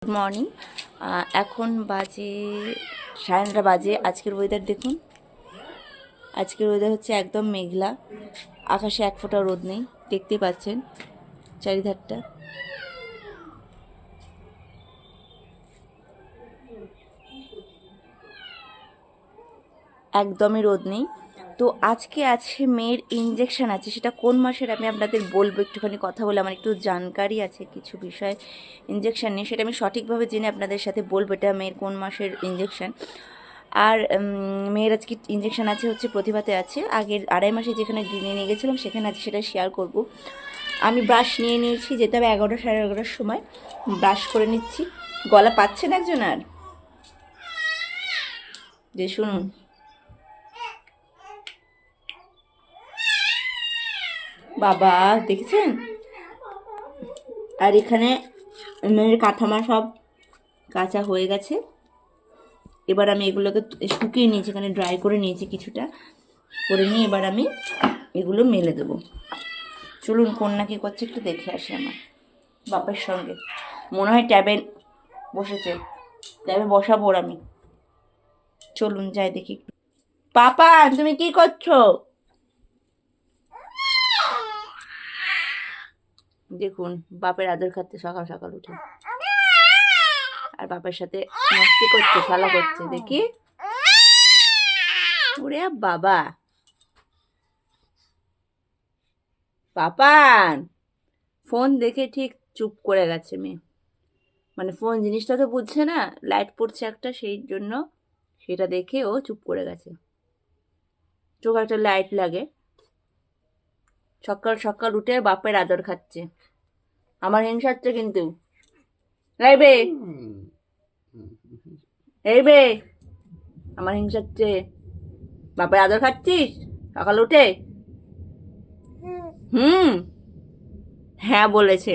Good morning. এখন বাজে 9:30 বাজে। আজকের ওয়েদার দেখুন, আজকের ওয়েদার হচ্ছে একদম মেঘলা, আকাশে এক ফোঁটা রোদ নেই, দেখতে পাচ্ছেন চারিধারটা। একদমই রোদ নেই। তো আজকে আছে মেয়ের ইঞ্জেকশন আছে, সেটা কোন মাসের আমি আপনাদের বলবো, একটুখানি কথা বলে আমার একটু জানকারি আছে কিছু বিষয় ইঞ্জেকশন নিয়ে, সেটা আমি সঠিকভাবে জেনে আপনাদের সাথে বলবো এটা মেয়ের কোন মাসের ইঞ্জেকশন। আর মেয়ের আজকে ইঞ্জেকশন আছে হচ্ছে প্রতিভাতে আছে, আগের 2.5 মাসে যেখানে নিয়ে গেছিলাম সেখানে আছে, সেটা শেয়ার করব। আমি ব্রাশ নিয়ে নিয়েছি, যেতে হবে 11টা 11:30 সময়, ব্রাশ করে নিচ্ছি। গলা পাচ্ছেন একজন আর যে শুনুন, বাবা দেখেছেন? আর এখানে মেয়ের কাঠামা সব কাঁচা হয়ে গেছে। এবার আমি এগুলোকে শুকিয়ে নিয়েছি, এখানে ড্রাই করে নিয়েছি কিছুটা, করে নিয়ে এবার আমি এগুলো মেলে দেবো। চলুন কন্যা কী করছে একটু দেখে আসি আমার বাপের সঙ্গে। মনে হয় ট্যাবে বসেছে, ট্যাবে বসাবো ওর আমি। চলুন যাই দেখি। পাপা তুমি কি করছো? দেখুন বাপের আদর খাচ্ছে সকাল সকাল উঠে, আর বাপের সাথে মস্তি করছে, খেলা করছে দেখি। ওরে বাবা, পাপান ফোন দেখে ঠিক চুপ করে গেছে মেয়ে, মানে ফোন জিনিসটা তো বুঝছে না, লাইট পড়ছে একটা সেই জন্য, সেটা দেখে ও চুপ করে গেছে। চোখ একটা লাইট লাগে, সকাল সকাল উঠে বাপের আদর খাচ্ছে। আমার হিংসা হচ্ছে কিন্তু। এই বে, এই বে, আমার হিংসা হচ্ছে। বাপের আদর খাচ্ছিস সকাল উঠে? হুম, হ্যাঁ বলেছে।